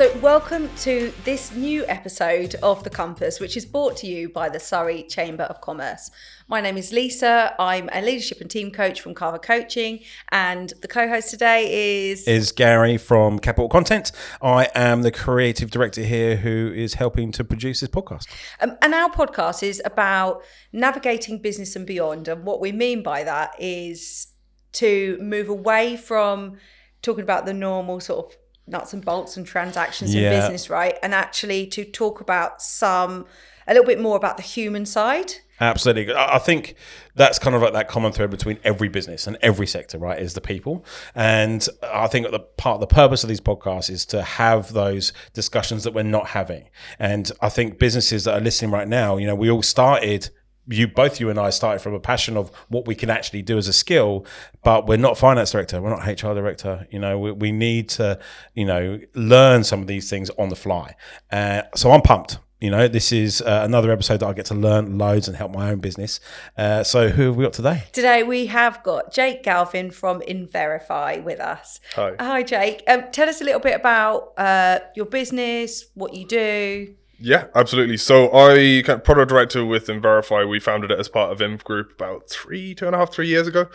So welcome to this new episode of The Compass, which is brought to you by the Surrey Chamber of Commerce. My name is Lisa. I'm a leadership and team coach from Carver Coaching, and the co-host today is Gary from Capital Content. I am the creative director here who is helping to produce this podcast. And our podcast is about navigating business and beyond. And what we mean by that is to move away from talking about the normal sort of nuts and bolts and transactions in business, right? And actually to talk about a little bit more about the human side. Absolutely. I think that's kind of like that common thread between every business and every sector, right, is the people. And I think the purpose of these podcasts is to have those discussions that we're not having. And I think businesses that are listening right now, you know, we all started, both you and I started from a passion of what we can actually do as a skill, but we're not finance director, we're not HR director. You know, we need to, you know, learn some of these things on the fly. So I'm pumped. You know, this is another episode that I get to learn loads and help my own business. So who have we got today? Today we have got Jake Galvin from InVerify with us. Hi. Hi, Jake. Tell us a little bit about your business, what you do. Yeah, absolutely. So I product director with Inverifi. We founded it as part of Inv Group about 3 years ago.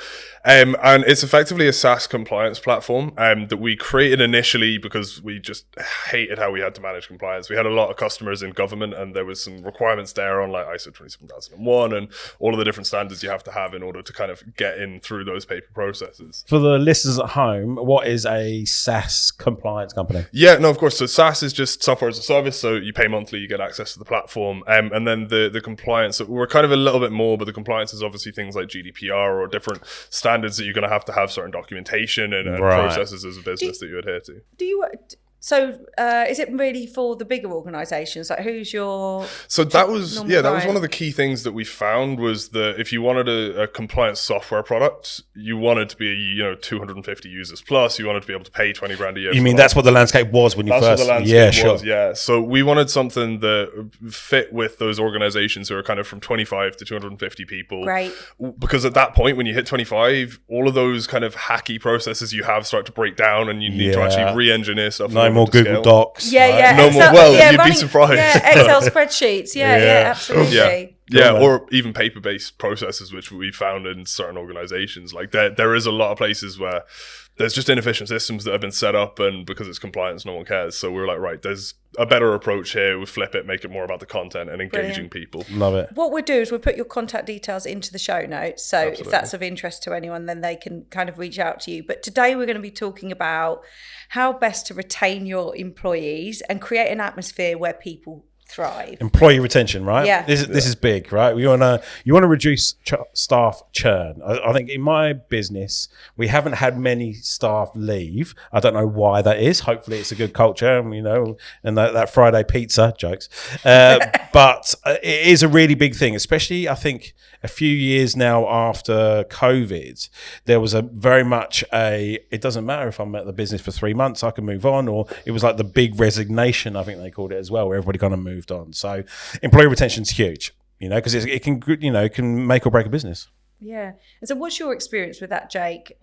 And it's effectively a SaaS compliance platform that we created initially because we just hated how we had to manage compliance. We had a lot of customers in government and there was some requirements there on like ISO 27001 and all of the different standards you have to have in order to kind of get in through those paper processes. For the listeners at home, what is a SaaS compliance company? Yeah, no, of course. So SaaS is just software as a service. So you pay monthly, you get access to the platform, and then the compliance, we're kind of a little bit more, but the compliance is obviously things like GDPR or different standards that you're going to have certain documentation and processes as a business that you adhere to. Is it really for the bigger organizations? Like who's your that was one of the key things that we found was that if you wanted a compliance software product, you wanted to be 250 users plus, you wanted to be able to pay 20 grand a year. You mean that's what the landscape was when you first? That's what the landscape was, yeah. So we wanted something that fit with those organizations who are kind of from 25 to 250 people. Great. Because at that point, when you hit 25, all of those kind of hacky processes you have start to break down and you need to actually re-engineer stuff. No more Google Docs. Yeah, right? yeah. No Excel, more. Well, you'd be surprised. Yeah, Excel spreadsheets. Yeah, absolutely. Yeah, or even paper-based processes, which we found in certain organizations. Like there is a lot of places where there's just inefficient systems that have been set up, and because it's compliance, no one cares. So we're like, right, there's a better approach here. We flip it, make it more about the content and engaging people. Love it. What we'll do is we'll put your contact details into the show notes. So Absolutely. If that's of interest to anyone, then they can kind of reach out to you. But today we're going to be talking about how best to retain your employees and create an atmosphere where people thrive. Employee retention, right? Yeah. This is big, right? You want to reduce staff churn. I think in my business we haven't had many staff leave. I don't know why that is. Hopefully it's a good culture, and that Friday pizza jokes. But it is a really big thing, especially I think a few years now after COVID. There was a very much it doesn't matter if I'm at the business for 3 months, I can move on, or it was like the big resignation, I think they called it as well, where everybody kind of moved on. So employee retention is huge, because it can make or break a business. Yeah. And so what's your experience with that, Jake?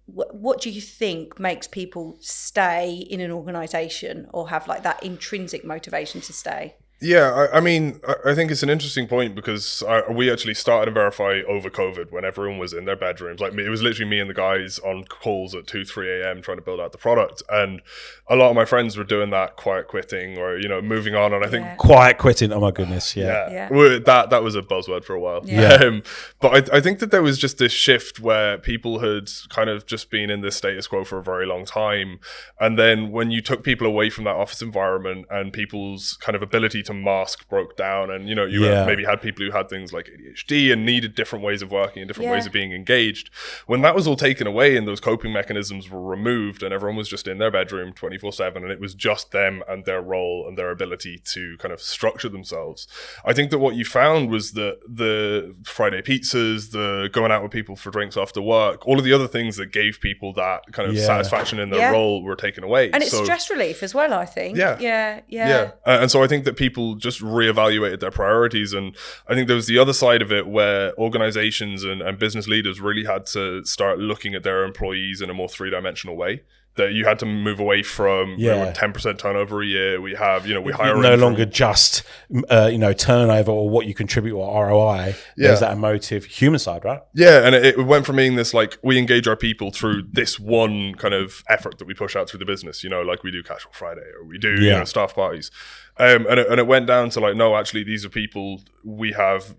What do you think makes people stay in an organization or have like that intrinsic motivation to stay? Yeah, I mean, I think it's an interesting point because we actually started Inverifi over COVID when everyone was in their bedrooms. Like it was literally me and the guys on calls at 2-3 a.m. trying to build out the product. And a lot of my friends were doing that quiet quitting or, moving on. And I think quiet quitting, oh my goodness, yeah. That was a buzzword for a while. Yeah. But I think that there was just this shift where people had kind of just been in this status quo for a very long time. And then when you took people away from that office environment and people's kind of ability to mask broke down, and maybe had people who had things like ADHD and needed different ways of working and different ways of being engaged. When that was all taken away and those coping mechanisms were removed and everyone was just in their bedroom 24/7 and it was just them and their role and their ability to kind of structure themselves, I think that what you found was that the Friday pizzas, the going out with people for drinks after work, all of the other things that gave people that kind of satisfaction in their role were taken away. And it's stress relief as well, I think. Yeah. And so I think that people just reevaluated their priorities. And I think there was the other side of it where organizations and business leaders really had to start looking at their employees in a more three-dimensional way. that you had to move away from. Yeah. We were 10% turnover a year. We have, we hire no longer just, turnover or what you contribute or ROI. There's that emotive human side, right? Yeah, and it went from being this, like, we engage our people through this one kind of effort that we push out through the business, like we do Casual Friday or we do, staff parties. And it went down to, like, no, actually, these are people. We have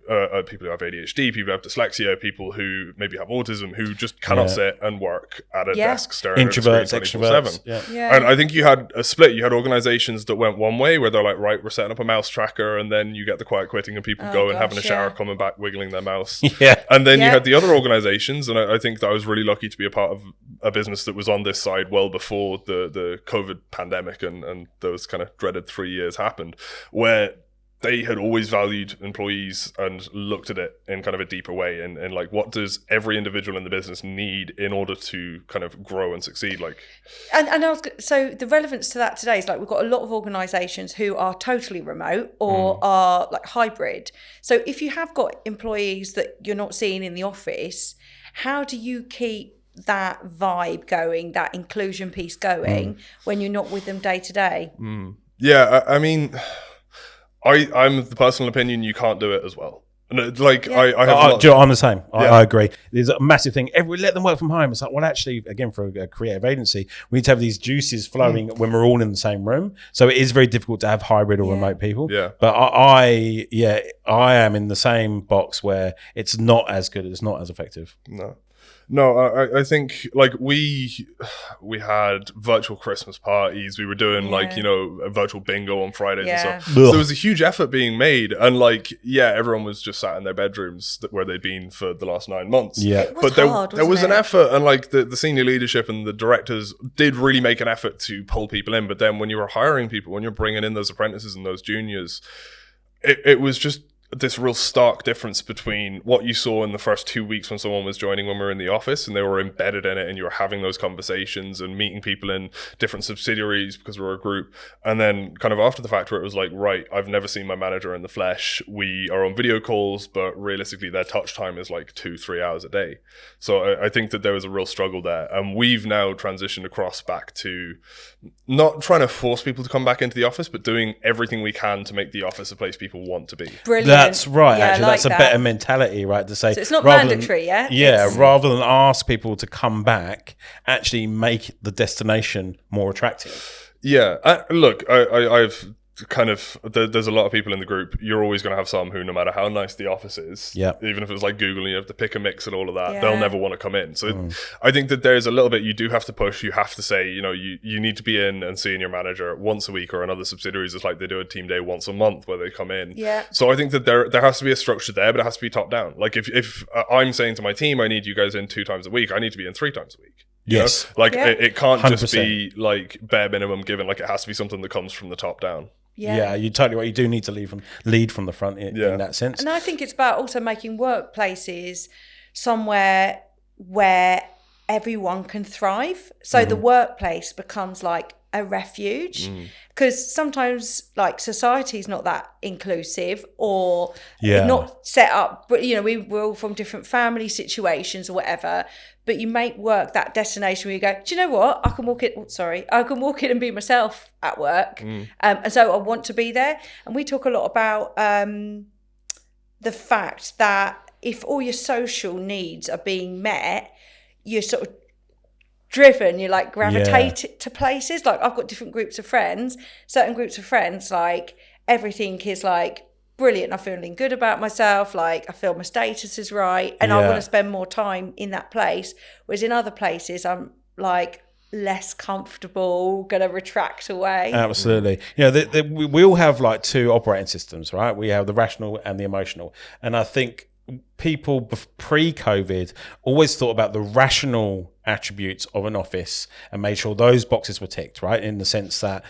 people who have ADHD, people who have dyslexia, people who maybe have autism, who just cannot sit and work at a desk staring introverts, at a screen 24/7. extroverts. And I think you had a split. You had organizations that went one way where they're like, right, we're setting up a mouse tracker, and then you get the quiet quitting and people going, having a shower, coming back, wiggling their mouse. And then you had the other organizations, and I think that I was really lucky to be a part of a business that was on this side well before the COVID pandemic and those kind of dreaded 3 years happened, where they had always valued employees and looked at it in kind of a deeper way, and like, what does every individual in the business need in order to kind of grow and succeed? Like, so the relevance to that today is, like, we've got a lot of organisations who are totally remote or are like hybrid. So if you have got employees that you're not seeing in the office, how do you keep that vibe going, that inclusion piece going when you're not with them day to day? Yeah, I mean, I'm of the personal opinion you can't do it as well. And like, I have I'm the same. I agree. There's a massive thing. Let them work from home. It's like, well, actually, again, for a creative agency, we need to have these juices flowing when we're all in the same room. So it is very difficult to have hybrid or remote people. Yeah. But I am in the same box where it's not as good. It's not as effective. No, I think, like, we had virtual Christmas parties. We were doing like, a virtual bingo on Fridays and stuff. So there was a huge effort being made, and like, everyone was just sat in their bedrooms where they'd been for the last 9 months. But there was an effort, and like the senior leadership and the directors did really make an effort to pull people in. But then when you were hiring people, when you're bringing in those apprentices and those juniors, it was just this real stark difference between what you saw in the first 2 weeks when someone was joining, when we were in the office and they were embedded in it and you were having those conversations and meeting people in different subsidiaries because we're a group. And then kind of after the fact where it was like, right, I've never seen my manager in the flesh. We are on video calls, but realistically their touch time is like 2-3 hours a day. So I think that there was a real struggle there. And we've now transitioned across back to not trying to force people to come back into the office, but doing everything we can to make the office a place people want to be. Brilliant. That's right. Actually, like that's a better mentality, right? To say, so it's not mandatory, rather than ask people to come back, actually make the destination more attractive. Yeah. Look, I've kind of, there's a lot of people in the group. You're always going to have some who, no matter how nice the office is, even if it's like Google and you have to pick a mix and all of that, they'll never want to come in. So I think that there's a little bit you do have to push. You have to say, you need to be in and seeing your manager once a week, or in other subsidiaries it's like they do a team day once a month where they come in. So I think that there has to be a structure there, but it has to be top down. Like if I'm saying to my team, I need you guys in 2 times a week, I need to be in 3 times a week. Yes. It can't 100%. just be like bare minimum given. Like, it has to be something that comes from the top down. Yeah, you're totally right. You do need to lead from the front in that sense. And I think it's about also making workplaces somewhere where everyone can thrive. So the workplace becomes like a refuge, because sometimes like society is not that inclusive or not set up, but we're all from different family situations or whatever, but you make work that destination where you go, do you know what, I can walk in and be myself at work, and so I want to be there. And we talk a lot about the fact that if all your social needs are being met, you're sort of driven, you like gravitate to places. Like, I've got different groups of friends, certain groups of friends, like everything is like brilliant, I'm feeling good about myself, like I feel my status is right, and I want to spend more time in that place. Whereas in other places I'm like less comfortable, gonna retract away. Absolutely. We all have like 2 operating systems, right? We have the rational and the emotional, and I think people pre-COVID always thought about the rational attributes of an office and made sure those boxes were ticked, right? In the sense that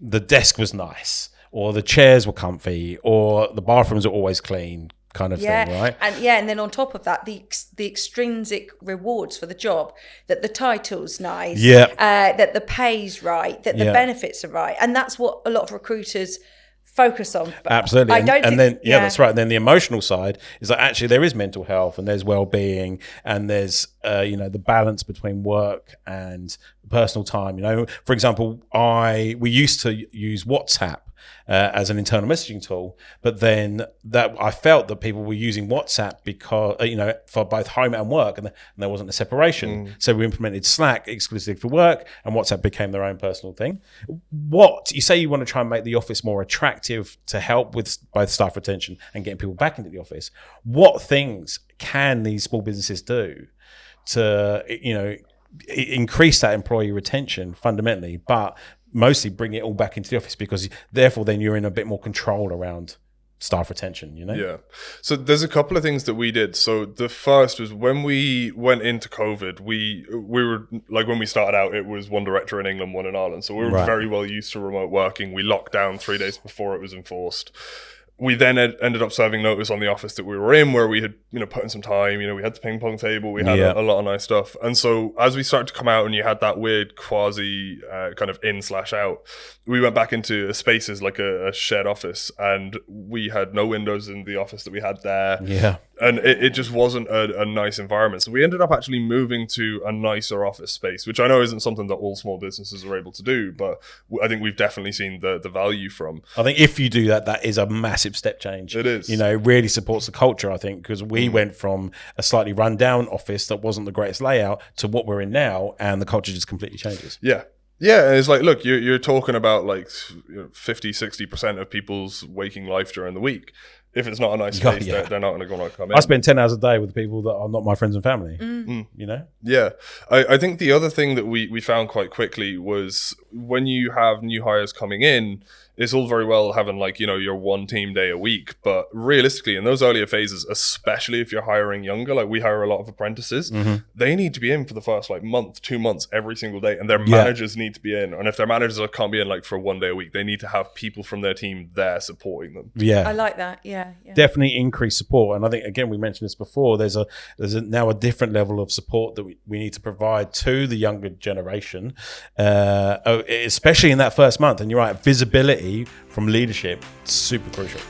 the desk was nice, or the chairs were comfy, or the bathrooms are always clean, kind of thing, right? And then on top of that, the extrinsic rewards for the job, that the title's nice, that the pay's right, that the benefits are right. And that's what a lot of recruiters focus on. But Absolutely. I don't that's right. And then the emotional side is that actually there is mental health and there's well-being and there's, the balance between work and personal time. For example, we used to use WhatsApp as an internal messaging tool, but then that I felt that people were using WhatsApp because for both home and work, and there wasn't a separation. So we implemented Slack exclusively for work, and WhatsApp became their own personal thing. What you say you want to try and make the office more attractive to help with both staff retention and getting people back into the office. What things can these small businesses do to increase that employee retention fundamentally, but mostly bring it all back into the office, because therefore then you're in a bit more control around staff retention, Yeah. So there's a couple of things that we did. So the first was when we went into COVID, we were like, when we started out, it was one director in England, one in Ireland. So we were very well used to remote working. We locked down 3 days before it was enforced. We then ended up serving notice on the office that we were in, where we had, put in some time. We had the ping pong table, we had a lot of nice stuff. And so as we started to come out and you had that weird quasi kind of in/out, we went back into spaces like a shared office, and we had no windows in the office that we had there. Yeah. And it just wasn't a nice environment. So we ended up actually moving to a nicer office space, which I know isn't something that all small businesses are able to do, but I think we've definitely seen the value from. I think if you do that, that is a massive step change. It is. It really supports the culture, I think, because we went from a slightly run-down office that wasn't the greatest layout to what we're in now, and the culture just completely changes. Yeah. Yeah, and it's like, look, you're talking about like 50-60% of people's waking life during the week. If it's not a nice space, they're not going to come in. I spend 10 hours a day with people that are not my friends and family, Yeah. I think the other thing that we found quite quickly was when you have new hires coming in, it's all very well having your one team day a week, but realistically in those earlier phases, especially if you're hiring younger, like we hire a lot of apprentices, they need to be in for the first month, 2 months every single day, and their managers need to be in. And if their managers can't be in for 1 day a week, they need to have people from their team there supporting them. Yeah, I like that. Yeah. Definitely increase support. And I think, again, we mentioned this before, there's now a different level of support that we need to provide to the younger generation, especially in that first month. And you're right, visibility from leadership, super crucial.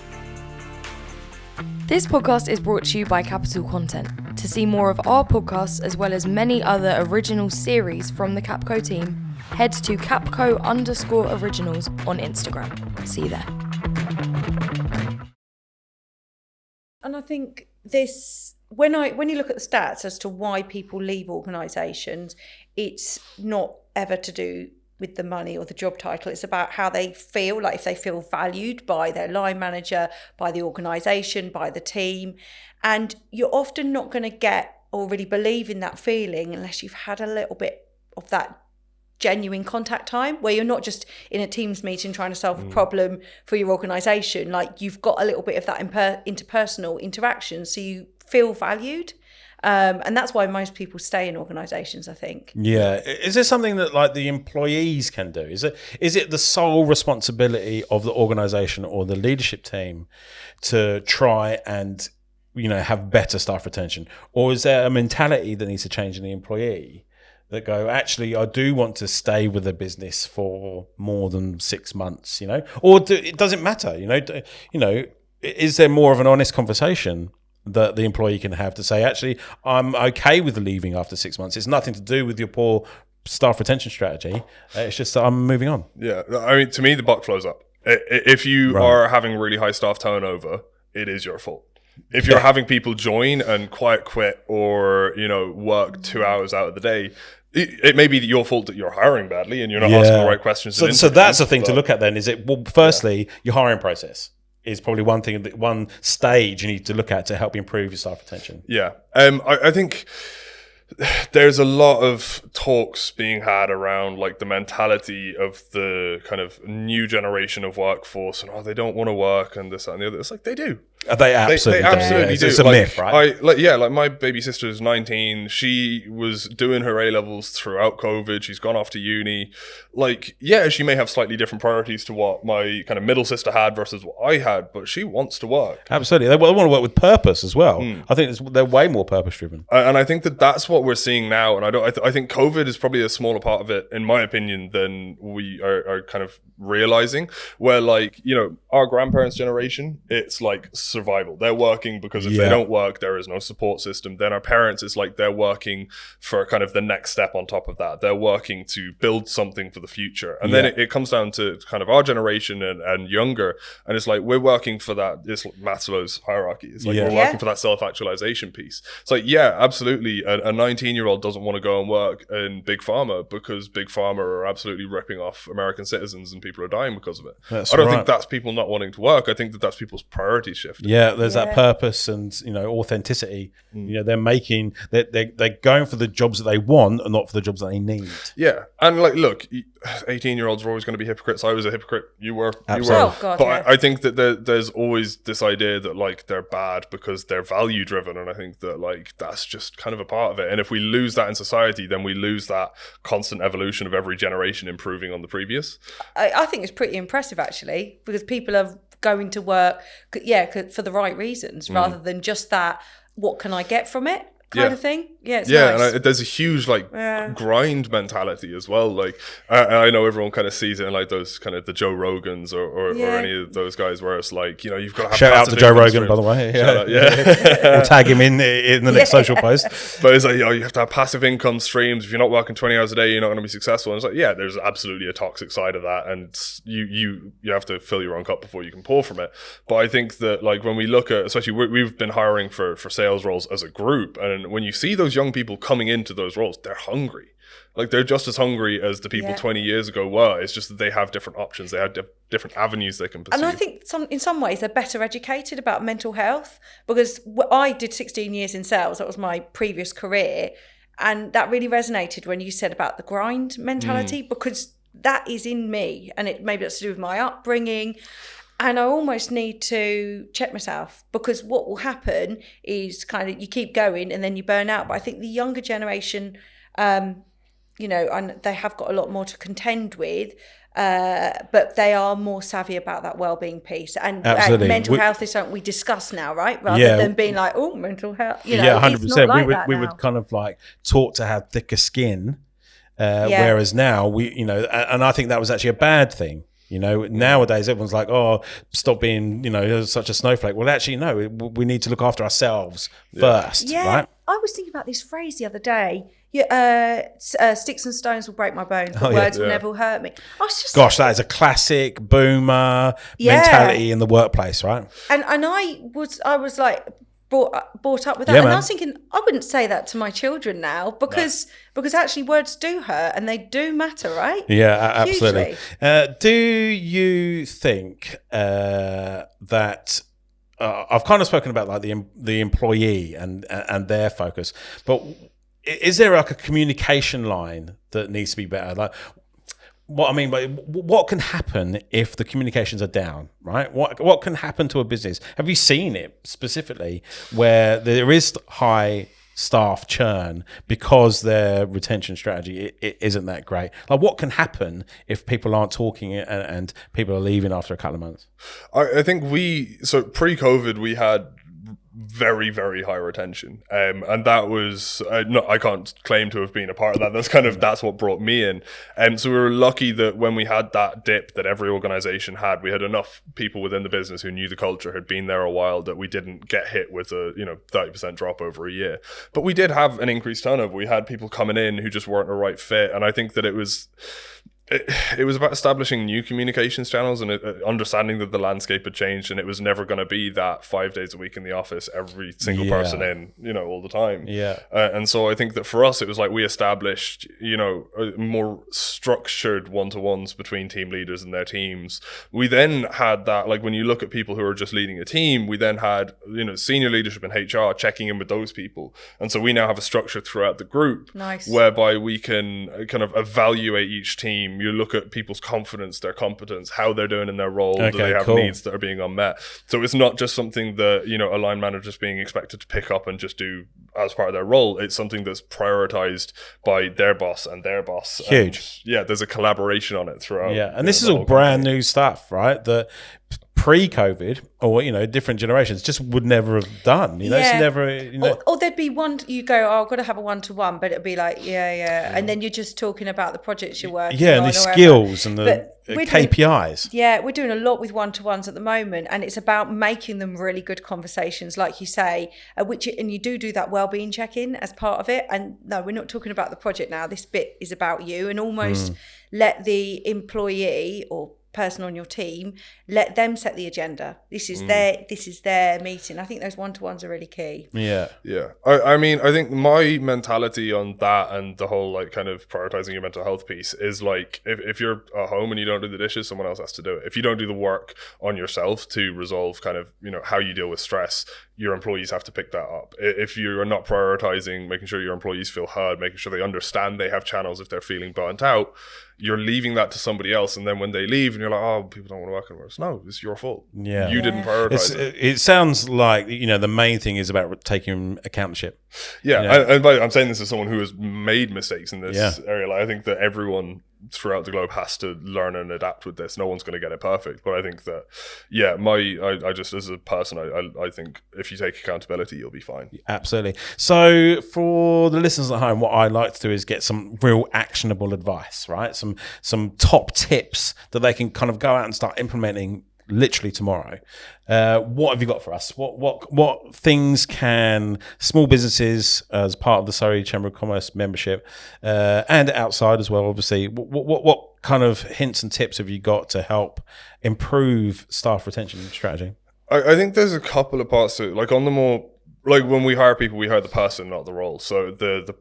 This podcast is brought to you by Capital Content. To see more of our podcasts as well as many other original series from the Capco team, head to Capco_originals on Instagram. See you there. And I think this, when you look at the stats as to why people leave organisations, it's not ever to do with the money or the job title. It's about how they feel, like if they feel valued by their line manager, by the organisation, by the team. And you're often not going to get or really believe in that feeling unless you've had a little bit of that genuine contact time, where you're not just in a Teams meeting trying to solve a problem for your organisation. Like, you've got a little bit of that interpersonal interaction, so you feel valued. And that's why most people stay in organisations, I think. Yeah. Is there something that the employees can do? Is it the sole responsibility of the organisation or the leadership team to try and have better staff retention? Or is there a mentality that needs to change in the employee that go, actually, I do want to stay with the business for more than 6 months, Or it doesn't matter, is there more of an honest conversation that the employee can have to say, actually, I'm okay with leaving after 6 months. It's nothing to do with your poor staff retention strategy. It's just that I'm moving on. Yeah. I mean, to me, the buck flows up. If you are having really high staff turnover, it is your fault. If you're having people join and quiet quit or, work 2 hours out of the day, it may be your fault that you're hiring badly and you're not asking the right questions. So that's the thing to look at then, is it, well, firstly, your hiring process is probably one thing, one stage you need to look at to help improve your staff retention. Yeah. I think there's a lot of talks being had around the mentality of the kind of new generation of workforce and they don't want to work and this, that, and the other. It's they do. They absolutely, they absolutely do. It's a myth, right? Like my baby sister is 19. She was doing her A levels throughout COVID. She's gone off to uni. Like, yeah, she may have slightly different priorities to what my kind of middle sister had versus what I had, but she wants to work. Absolutely, they want to work with purpose as well. I think they're way more purpose driven, and I think that's what we're seeing now. And I think COVID is probably a smaller part of it, in my opinion, than we are kind of realizing. Where, like, you know, our grandparents' generation, it's like survival. They're working because if they don't work, there is no support system. Then our parents, it's like they're working for kind of the next step on top of that. They're working to build something for the future. And then it comes down to kind of our generation and younger. And it's like, we're working for that. It's like Maslow's hierarchy. It's like we're working for that self-actualization piece. It's like, yeah, absolutely. A 19-year-old doesn't want to go and work in Big Pharma because Big Pharma are absolutely ripping off American citizens and people are dying because of it. I don't think that's people not wanting to work. I think that's people's priorities shift. Yeah, there's that purpose and, you know, authenticity. You know, they're going for the jobs that they want and not for the jobs that they need. Yeah, and like, look, 18-year-olds are always going to be hypocrites. I was a hypocrite. You were. Absolutely. You were. Oh, God, but I think that there's always this idea that, like, they're bad because they're value driven, and I think that, like, that's just kind of a part of it. And if we lose that in society, then we lose that constant evolution of every generation improving on the previous. I think it's pretty impressive, actually, because people are going to work, for the right reasons, rather than just that, what can I get from it kind of thing. Yeah, it's nice. And there's a huge grind mentality as well. Like, I know everyone kind of sees it in like those kind of the Joe Rogans or any of those guys where it's like, you know, you've got to have shout out to Joe Rogan, by the way. We'll tag him in the next social post. But it's like, you know, you have to have passive income streams. If you're not working 20 hours a day, you're not going to be successful. And it's like, yeah, there's absolutely a toxic side of that, and you have to fill your own cup before you can pour from it. But I think that, like, when we look at, especially we've been hiring for sales roles as a group, and when you see those young people coming into those roles, they're hungry. Like, they're just as hungry as the people 20 years ago were. It's just that they have different options. They have different avenues they can pursue. And I think in some ways they're better educated about mental health, because I did 16 years in sales. That was my previous career. And that really resonated when you said about the grind mentality, because that is in me. And maybe that's to do with my upbringing. And I almost need to check myself, because what will happen is kind of you keep going and then you burn out. But I think the younger generation, you know, and they have got a lot more to contend with, but they are more savvy about that well-being piece. And mental health is something we discuss now, right? Rather than being like, oh, mental health. You know, 100%. It's not like we would kind of like taught to have thicker skin, whereas now we, you know, and I think that was actually a bad thing. You know, nowadays everyone's like, oh, stop being, you know, such a snowflake. Well, actually, no, we need to look after ourselves first, right? I was thinking about this phrase the other day. Sticks and stones will break my bones, but words will never hurt me. I was just that is a classic boomer mentality in the workplace, right? And I was like brought up with that, and I was thinking I wouldn't say that to my children now, because actually words do hurt and they do matter, right? Yeah, absolutely. Do you think that I've kind of spoken about like the employee and their focus, but is there like a communication line that needs to be better? Like, what I mean by what can happen if the communications are down, right? What can happen to a business? Have you seen it specifically where there is high staff churn because their retention strategy it isn't that great? Like, what can happen if people aren't talking and people are leaving after a couple of months? I think pre-COVID we had very, very high retention, and that was I can't claim to have been a part of that. That's what brought me in, so we were lucky that when we had that dip that every organization had, we had enough people within the business who knew the culture, had been there a while, that we didn't get hit with a 30% drop over a year. But we did have an increased turnover. We had people coming in who just weren't a right fit, and I think that it was about establishing new communications channels and understanding that the landscape had changed, and it was never going to be that 5 days a week in the office, every single person in, all the time. And so I think that for us, it was like we established, more structured one-to-ones between team leaders and their teams. We then had that, like when you look at people who are just leading a team, we then had, senior leadership in HR checking in with those people. And so we now have a structure throughout the group whereby we can kind of evaluate each team, team. You look at people's confidence, their competence, how they're doing in their role. Do they have cool. needs that are being unmet? So it's not just something that, you know, a line manager's being expected to pick up and just do as part of their role. It's something that's prioritized by their boss and their boss. Huge. And there's a collaboration on it throughout. Yeah, and this is all brand new stuff, right? That pre-COVID, or, you know, different generations just would never have done. You know, it's never, you know. Or there'd be one, you go, oh, I've got to have a one-to-one, but it'd be like, and then you're just talking about the projects you're working on. And the skills and the KPIs. We're doing a lot with one-to-ones at the moment, and it's about making them really good conversations, like you say, and you do that well-being check-in as part of it. And no, we're not talking about the project now. This bit is about you, and almost let the employee or person on your team, let them set the agenda. This is their meeting. I think those one-to-ones are really key. I mean, I think my mentality on that and the whole like kind of prioritizing your mental health piece is like, if you're at home and you don't do the dishes, someone else has to do it. If you don't do the work on yourself to resolve kind of, you know, how you deal with stress, your employees have to pick that up. If you are not prioritizing making sure your employees feel heard, making sure they understand they have channels if they're feeling burnt out, you're leaving that to somebody else. And then when they leave and you're like, oh, people don't want to work anymore. No, it's your fault. You didn't prioritize it. It sounds like, you know, the main thing is about taking accountantship. Yeah. You know? And I'm saying this as someone who has made mistakes in this area. Like, I think that everyone throughout the globe has to learn and adapt with this. No one's going to get it perfect. But I think that, I just, as a person, I think if you take accountability, you'll be fine. Absolutely. So for the listeners at home, what I like to do is get some real actionable advice, right? Some top tips that they can kind of go out and start implementing literally tomorrow. What have you got for us? What things can small businesses, as part of the Surrey Chamber of Commerce membership, and outside as well, obviously, what kind of hints and tips have you got to help improve staff retention strategy? I think there's a couple of parts to it. Like on the more, like when we hire people, we hire the person, not the role. So the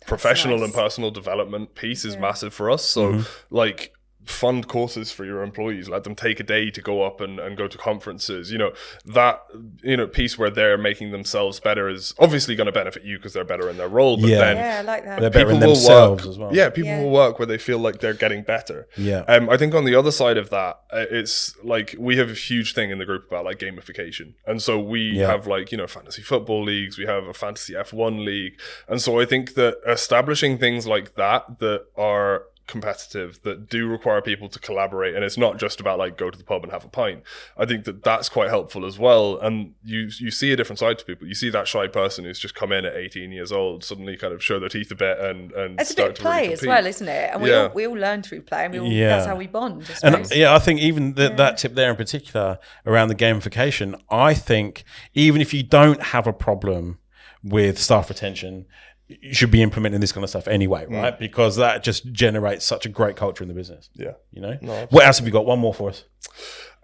professional and personal development piece is massive for us. So like, fund courses for your employees, let them take a day to go up and go to conferences. You know, that, you know, piece where they're making themselves better is obviously going to benefit you because they're better in their role, but then I like that. They're better in themselves as well. People will work where they feel like they're getting better. I think on the other side of that, it's like we have a huge thing in the group about like gamification, and so we have like, you know, fantasy football leagues, we have a fantasy F1 league, and so I think that establishing things like that are competitive, that do require people to collaborate, and it's not just about like go to the pub and have a pint. I think that that's quite helpful as well, and you see a different side to people. You see that shy person who's just come in at 18 years old suddenly kind of show their teeth a bit and it's a bit of play really as well, isn't it? And we all learn through play, and that's how we bond, I suppose. And I think even that tip there in particular around the gamification, I think even if you don't have a problem with staff retention, you should be implementing this kind of stuff anyway, right? Because that just generates such a great culture in the business. You know? What else have you got? One more for us.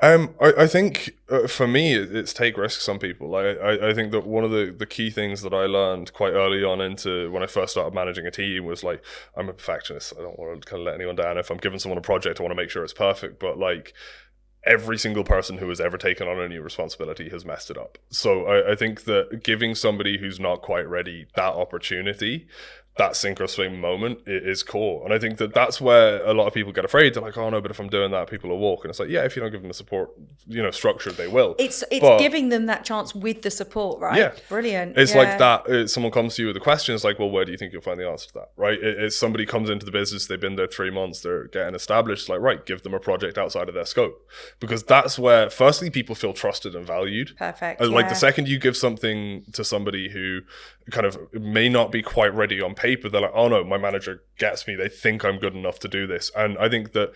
I think for me, it's take risks on people. I think that one of the key things that I learned quite early on into when I first started managing a team was like, I'm a perfectionist. I don't want to kind of let anyone down. If I'm giving someone a project, I want to make sure it's perfect. But like, every single person who has ever taken on any responsibility has messed it up. So I think that giving somebody who's not quite ready that opportunity, that sink or swim moment, is core. And I think that that's where a lot of people get afraid. They're like, oh no, but if I'm doing that, people will walk. And it's like, yeah, if you don't give them the support, you know, structure, they will. It's giving them that chance with the support, right? Yeah. Brilliant. It's like that. Someone comes to you with a question. It's like, well, where do you think you'll find the answer to that? Right? It's somebody comes into the business, they've been there 3 months, they're getting established. It's like, right, give them a project outside of their scope. Because that's where, firstly, people feel trusted and valued. Perfect. Like the second you give something to somebody who kind of may not be quite ready on paper, they're like, oh no, my manager gets me. They think I'm good enough to do this. And I think that,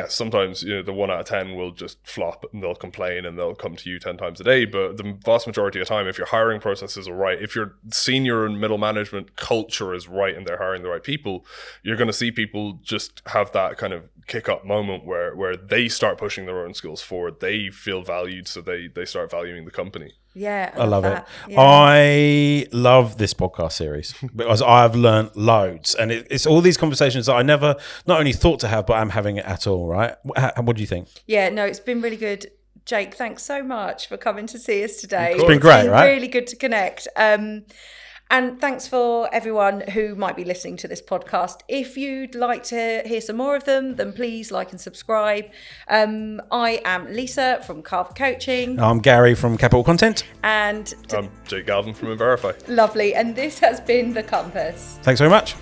sometimes, you know, the 1 out of 10 will just flop and they'll complain and they'll come to you 10 times a day. But the vast majority of the time, if your hiring processes are right, if your senior and middle management culture is right and they're hiring the right people, you're going to see people just have that kind of kick up moment where they start pushing their own skills forward. They feel valued, so they start valuing the company. Yeah, I love it. Yeah. I love this podcast series because I've learned loads, and it's all these conversations that I never not only thought to have, but I'm having it at all. Right? What do you think? Yeah, no, it's been really good. Jake, thanks so much for coming to see us today. It's been great, right? Really good to connect. And And thanks for everyone who might be listening to this podcast. If you'd like to hear some more of them, then please like and subscribe. I am Lisa from Carver Coaching. I'm Gary from Capital Content. And I'm Jake Galvin from Inverifi. lovely. And this has been The Compass. Thanks very much.